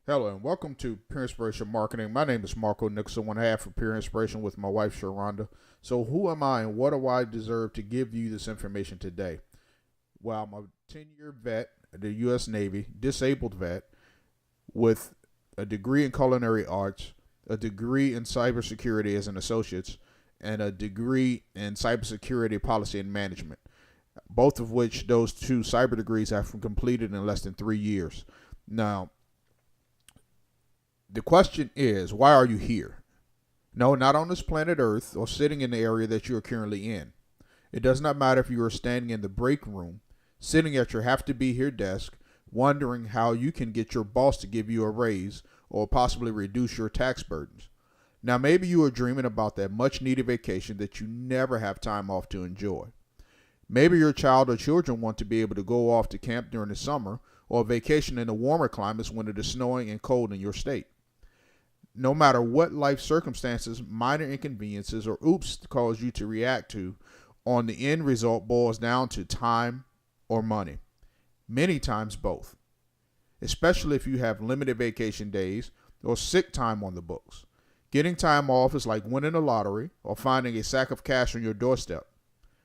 Hello and welcome to Peer Inspiration Marketing. My name is Marco Nixon, one half of Peer Inspiration with my wife Sharonda. So who am I and what do I deserve to give you this information today? Well, I'm a 10-year vet of the U.S. Navy, disabled vet with a degree in culinary arts, a degree in cybersecurity as an associate's, and a degree in cybersecurity policy and management. Both of which those two cyber degrees I've completed in less than 3 years. Now, the question is, why are you here? No, not on this planet Earth or sitting in the area that you are currently in. It does not matter if you are standing in the break room, sitting at your have to be here desk, wondering how you can get your boss to give you a raise or possibly reduce your tax burdens. Now, maybe you are dreaming about that much needed vacation that you never have time off to enjoy. Maybe your child or children want to be able to go off to camp during the summer or vacation in the warmer climates when it is snowing and cold in your state. No matter what life circumstances, minor inconveniences, or oops cause you to react to, on the end result boils down to time or money. Many times both, especially if you have limited vacation days or sick time on the books. Getting time off is like winning a lottery or finding a sack of cash on your doorstep.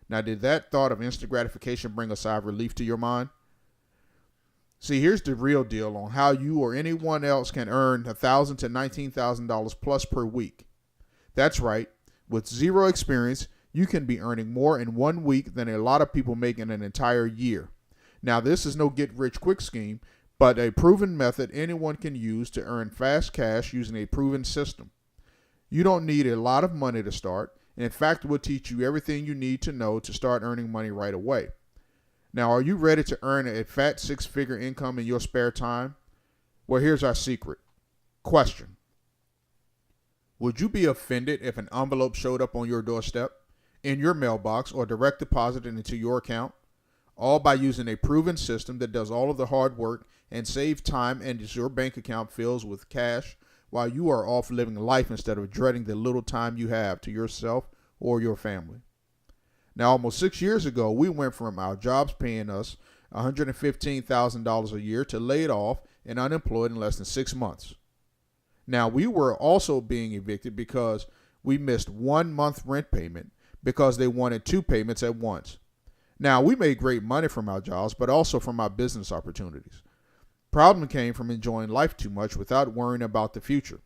Now, did that thought of instant gratification bring a sigh of relief to your mind? See, here's the real deal on how you or anyone else can earn $1,000 to $19,000 plus per week. That's right. With zero experience, you can be earning more in 1 week than a lot of people make in an entire year. Now, this is no get-rich-quick scheme, but a proven method anyone can use to earn fast cash using a proven system. You don't need a lot of money to start, and in fact, it will teach you everything you need to know to start earning money right away. Now, are you ready to earn a fat six-figure income in your spare time? Well, here's our secret. Question. Would you be offended if an envelope showed up on your doorstep, in your mailbox, or direct deposited into your account? All by using a proven system that does all of the hard work and saves time and your bank account fills with cash while you are off living life instead of dreading the little time you have to yourself or your family. Now, almost 6 years ago, we went from our jobs paying us $115,000 a year to laid off and unemployed in less than 6 months. Now, we were also being evicted because we missed 1 month rent payment because they wanted 2 payments at once. Now, we made great money from our jobs, but also from our business opportunities. Problem came from enjoying life too much without worrying about the future.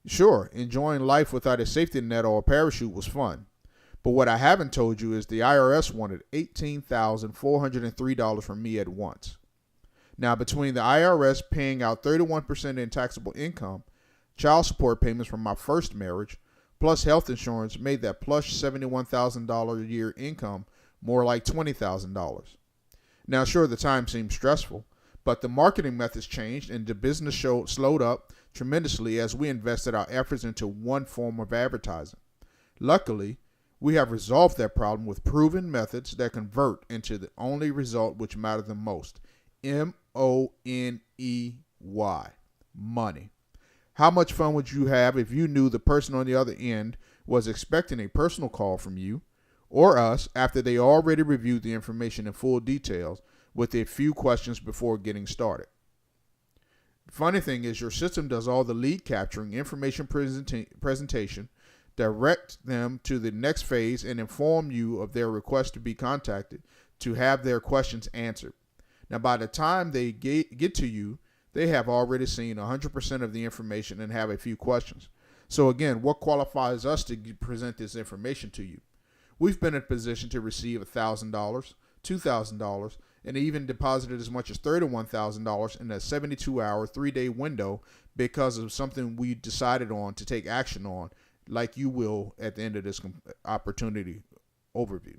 Sure, enjoying life without a safety net or a parachute was fun. But what I haven't told you is the IRS wanted $18,403 from me at once. Now, between the IRS paying out 31% in taxable income, child support payments from my first marriage, plus health insurance made that plush $71,000 a year income more like $20,000. Now, sure, the time seemed stressful, but the marketing methods changed and the business slowed up tremendously as we invested our efforts into one form of advertising. Luckily, we have resolved that problem with proven methods that convert into the only result which matters the most. M-O-N-E-Y. Money. How much fun would you have if you knew the person on the other end was expecting a personal call from you or us after they already reviewed the information in full details with a few questions before getting started? The funny thing is your system does all the lead capturing, information presentation, direct them to the next phase, and inform you of their request to be contacted to have their questions answered. Now, by the time they get to you, they have already seen 100% of the information and have a few questions. So again, what qualifies us to present this information to you? We've been in a position to receive $1,000, $2,000, and even deposited as much as $31,000 in a 72-hour, 3-day window because of something we decided on to take action on, like you will at the end of this opportunity overview.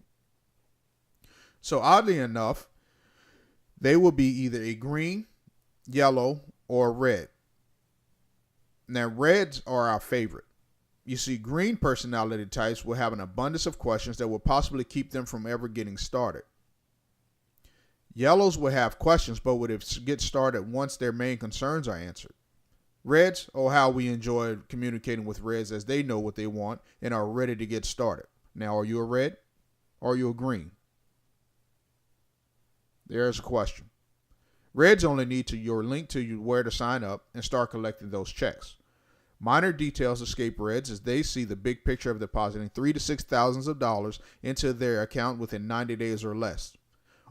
So oddly enough, they will be either a green, yellow, or red. Now, reds are our favorite. You see, green personality types will have an abundance of questions that will possibly keep them from ever getting started. Yellows will have questions but would get started once their main concerns are answered. Reds, oh, how we enjoy communicating with reds as they know what they want and are ready to get started. Now, are you a red or are you a green? There's a question. Reds only need your link to where to sign up and start collecting those checks. Minor details escape Reds as they see the big picture of depositing $3,000 to $6,000 into their account within 90 days or less,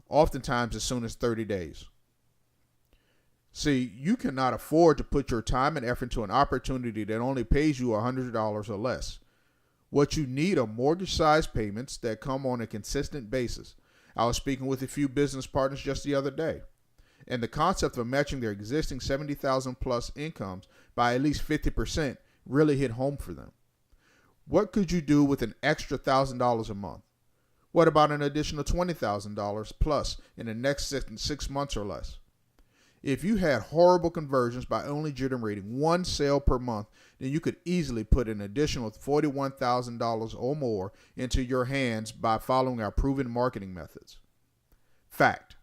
oftentimes as soon as 30 days. See, you cannot afford to put your time and effort into an opportunity that only pays you $100 or less. What you need are mortgage-sized payments that come on a consistent basis. I was speaking with a few business partners just the other day, and the concept of matching their existing $70,000 plus incomes by at least 50% really hit home for them. What could you do with an extra $1,000 a month? What about an additional $20,000 plus in the next 6 months or less? If you had horrible conversions by only generating one sale per month, then you could easily put an additional $41,000 or more into your hands by following our proven marketing methods. Fact: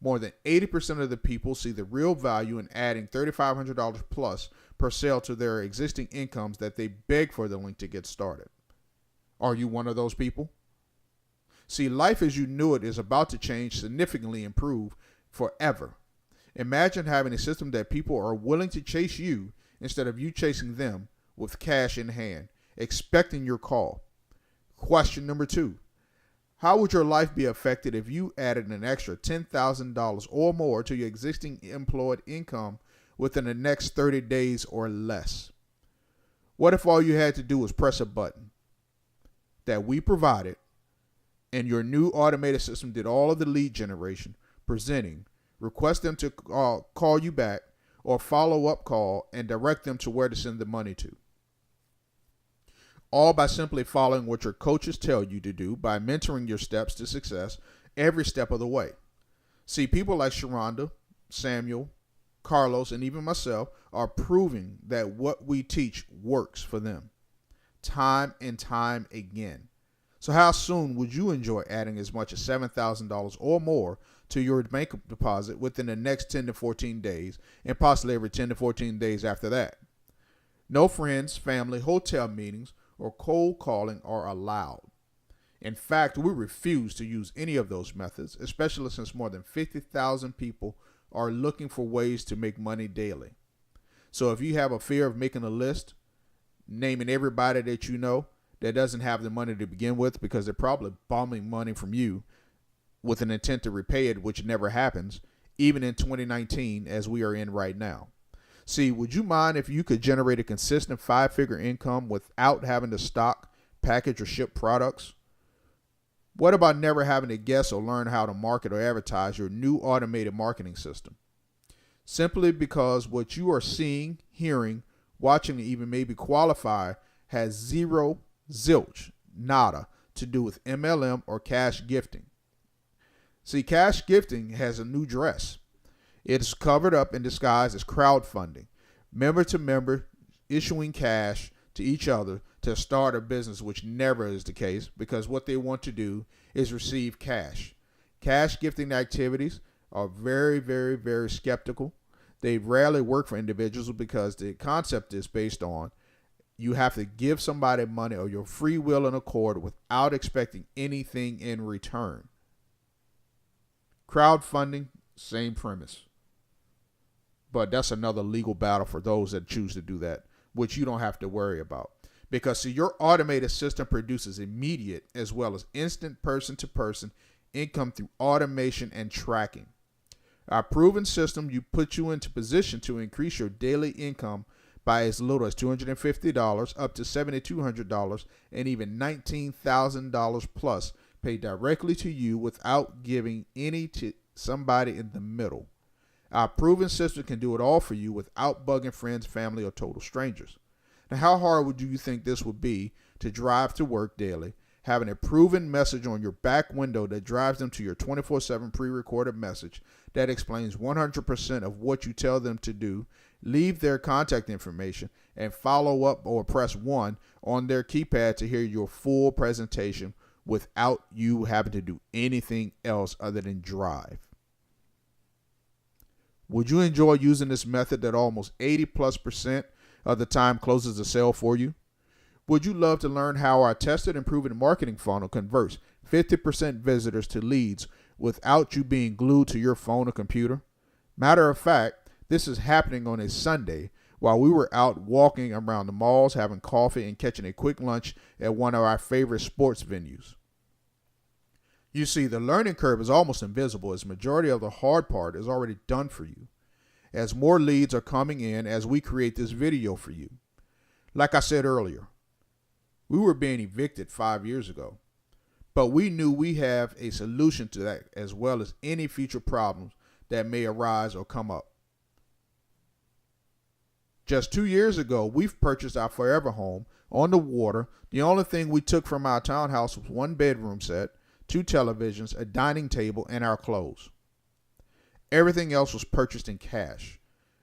more than 80% of the people see the real value in adding $3,500 plus per sale to their existing incomes that they beg for the link to get started. Are you one of those people? See, life as you knew it is about to change, significantly improve forever. Imagine having a system that people are willing to chase you instead of you chasing them with cash in hand, expecting your call. Question number 2. How would your life be affected if you added an extra $10,000 or more to your existing employed income within the next 30 days or less? What if all you had to do was press a button that we provided and your new automated system did all of the lead generation, presenting, request them to call you back, or follow-up call and direct them to where to send the money to? All by simply following what your coaches tell you to do by mentoring your steps to success every step of the way. See, people like Sharonda, Samuel, Carlos, and even myself are proving that what we teach works for them time and time again. So how soon would you enjoy adding as much as $7,000 or more to your bank deposit within the next 10 to 14 days, and possibly every 10 to 14 days after that? No friends, family, hotel meetings, or cold calling are allowed. In fact, we refuse to use any of those methods, especially since more than 50,000 people are looking for ways to make money daily. So if you have a fear of making a list, naming everybody that you know that doesn't have the money to begin with, because they're probably bombing money from you with an intent to repay it, which never happens, even in 2019 as we are in right now. See, would you mind if you could generate a consistent 5-figure income without having to stock, package, or ship products? What about never having to guess or learn how to market or advertise your new automated marketing system? Simply because what you are seeing, hearing, watching, and even maybe qualify has zilch, nada to do with MLM or cash gifting. See, cash gifting has a new dress. It is covered up and disguised as crowdfunding, member to member, issuing cash to each other to start a business, which never is the case, because what they want to do is receive cash. Cash gifting activities are very, very, very skeptical. They rarely work for individuals because the concept is based on you have to give somebody money or your free will and accord without expecting anything in return. Crowdfunding, same premise. But that's another legal battle for those that choose to do that, which you don't have to worry about. Because see, your automated system produces immediate as well as instant person-to-person income through automation and tracking. Our proven system put you into position to increase your daily income by as little as $250 up to $7,200 and even $19,000 plus paid directly to you without giving any to somebody in the middle. Our proven system can do it all for you without bugging friends, family, or total strangers. Now, how hard would you think this would be to drive to work daily, having a proven message on your back window that drives them to your 24/7 pre-recorded message that explains 100% of what you tell them to do, leave their contact information, and follow up or press 1 on their keypad to hear your full presentation without you having to do anything else other than drive? Would you enjoy using this method that almost 80+% of the time closes the sale for you? Would you love to learn how our tested and proven marketing funnel converts 50% visitors to leads without you being glued to your phone or computer? Matter of fact, this is happening on a Sunday while we were out walking around the malls, having coffee, and catching a quick lunch at one of our favorite sports venues. You see, the learning curve is almost invisible as the majority of the hard part is already done for you, as more leads are coming in as we create this video for you. Like I said earlier, we were being evicted 5 years ago, but we knew we have a solution to that as well as any future problems that may arise or come up. Just 2 years ago, we've purchased our forever home on the water. The only thing we took from our townhouse was 1 bedroom set, 2 televisions, a dining table, and our clothes. Everything else was purchased in cash.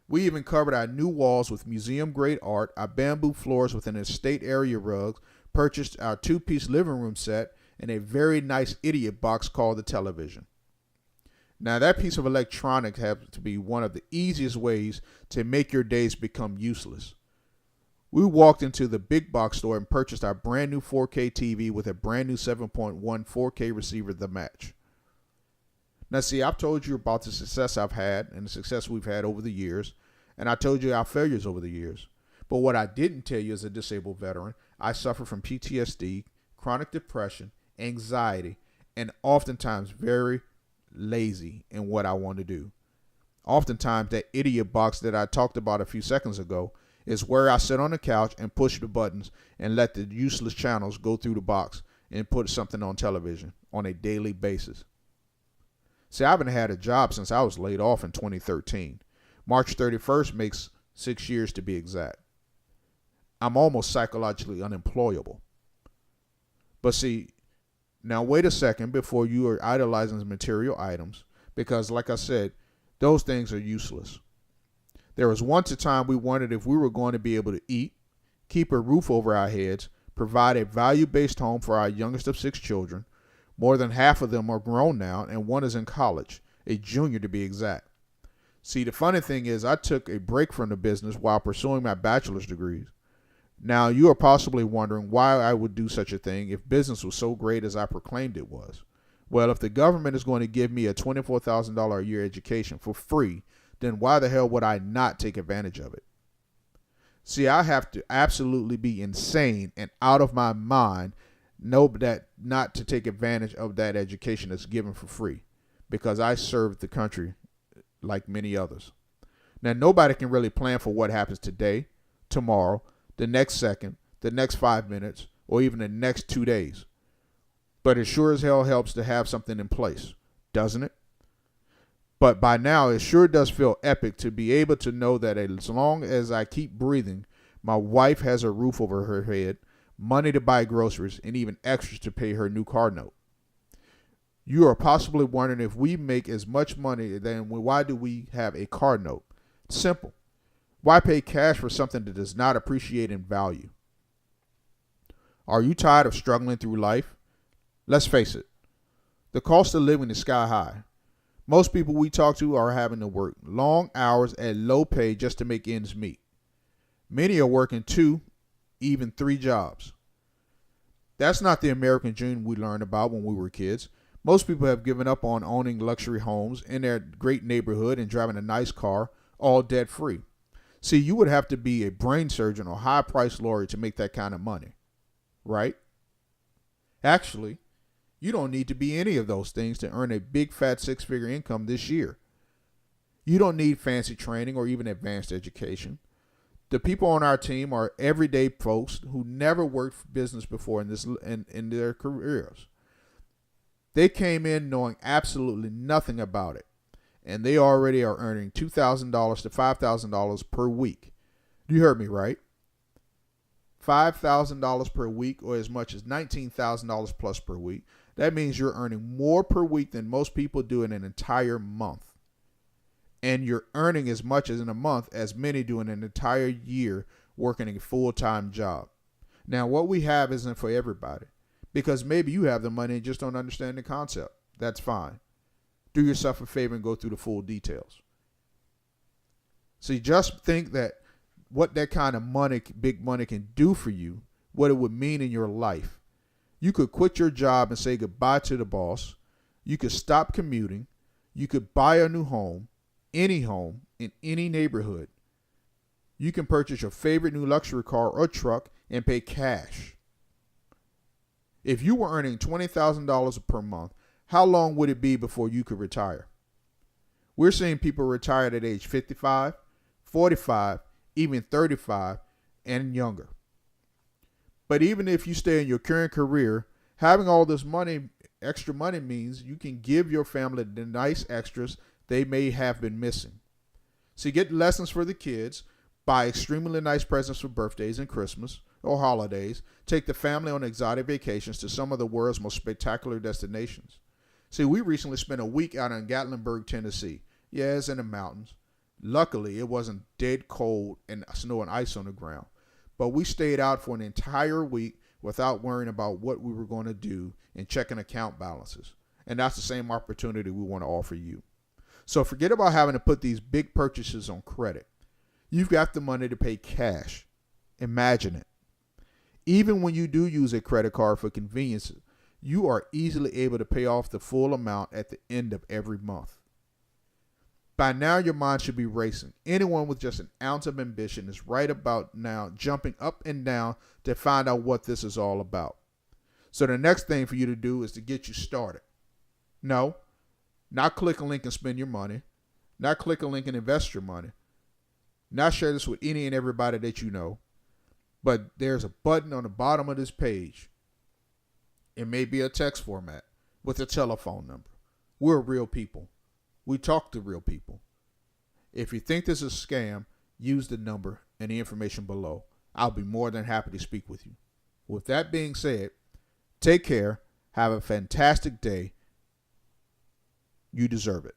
We even covered our new walls with museum-grade art, our bamboo floors with an estate area rug, purchased our 2-piece living room set, and a very nice idiot box called the television. Now, that piece of electronics happens to be one of the easiest ways to make your days become useless. We walked into the big box store and purchased our brand new 4K TV with a brand new 7.1 4K receiver to match. Now, see, I've told you about the success I've had and the success we've had over the years, and I told you our failures over the years. But what I didn't tell you as a disabled veteran, I suffer from PTSD, chronic depression, anxiety, and oftentimes very lazy in what I want to do. Oftentimes, that idiot box that I talked about a few seconds ago is where I sit on the couch and push the buttons and let the useless channels go through the box and put something on television on a daily basis. See, I haven't had a job since I was laid off in 2013. March 31st makes 6 years to be exact. I'm almost psychologically unemployable. But see, now wait a second before you are idolizing material items, because like I said, those things are useless. There was once a time we wondered if we were going to be able to eat, keep a roof over our heads, provide a value-based home for our youngest of 6 children. More than half of them are grown now, and one is in college, a junior to be exact. See, the funny thing is I took a break from the business while pursuing my bachelor's degrees. Now, you are possibly wondering why I would do such a thing if business was so great as I proclaimed it was. Well, if the government is going to give me a $24,000 a year education for free, then why the hell would I not take advantage of it? See, I have to absolutely be insane and out of my mind know that not to take advantage of that education that's given for free, because I served the country like many others. Now, nobody can really plan for what happens today, tomorrow, the next second, the next 5 minutes, or even the next 2 days. But it sure as hell helps to have something in place, doesn't it? But by now, it sure does feel epic to be able to know that as long as I keep breathing, my wife has a roof over her head, money to buy groceries, and even extras to pay her new car note. You are possibly wondering, if we make as much money, then why do we have a car note? Simple. Why pay cash for something that does not appreciate in value? Are you tired of struggling through life? Let's face it, the cost of living is sky high. Most people we talk to are having to work long hours at low pay just to make ends meet. Many are working 2, even 3 jobs. That's not the American dream we learned about when we were kids. Most people have given up on owning luxury homes in their great neighborhood and driving a nice car, all debt free. See, you would have to be a brain surgeon or high-priced lawyer to make that kind of money, right? Actually, you don't need to be any of those things to earn a big fat 6-figure income this year. You don't need fancy training or even advanced education. The people on our team are everyday folks who never worked for business before in their careers. They came in knowing absolutely nothing about it, and they already are earning $2,000 to $5,000 per week. You heard me right. $5,000 per week, or as much as $19,000 plus per week. That means you're earning more per week than most people do in an entire month. And you're earning as much as in a month as many do in an entire year working a full-time job. Now, what we have isn't for everybody, because maybe you have the money and just don't understand the concept. That's fine. Do yourself a favor and go through the full details. See, just think that what that kind of money, big money, can do for you, what it would mean in your life. You could quit your job and say goodbye to the boss. You could stop commuting. You could buy a new home. any home, in any neighborhood. You can purchase your favorite new luxury car or truck and pay cash. If you were earning $20,000 per month, how long would it be before you could retire? We're seeing people retire at age 55, 45, even 35, and younger. But even if you stay in your current career, having all this money, extra money, means you can give your family the nice extras they may have been missing. So you get lessons for the kids, buy extremely nice presents for birthdays and Christmas or holidays, take the family on exotic vacations to some of the world's most spectacular destinations. See, we recently spent a week out in Gatlinburg, Tennessee. Yeah, it's in the mountains. Luckily, it wasn't dead cold and snow and ice on the ground. But we stayed out for an entire week without worrying about what we were going to do and checking account balances. And that's the same opportunity we want to offer you. So forget about having to put these big purchases on credit. You've got the money to pay cash. Imagine it. Even when you do use a credit card for convenience, you are easily able to pay off the full amount at the end of every month. By now, your mind should be racing. Anyone with just an ounce of ambition is right about now jumping up and down to find out what this is all about. So the next thing for you to do is to get you started. No, not click a link and spend your money. Not click a link and invest your money. Not share this with any and everybody that you know. But there's a button on the bottom of this page. It may be a text format with a telephone number. We're real people. We talk to real people. If you think this is a scam, use the number and the information below. I'll be more than happy to speak with you. With that being said, take care. Have a fantastic day. You deserve it.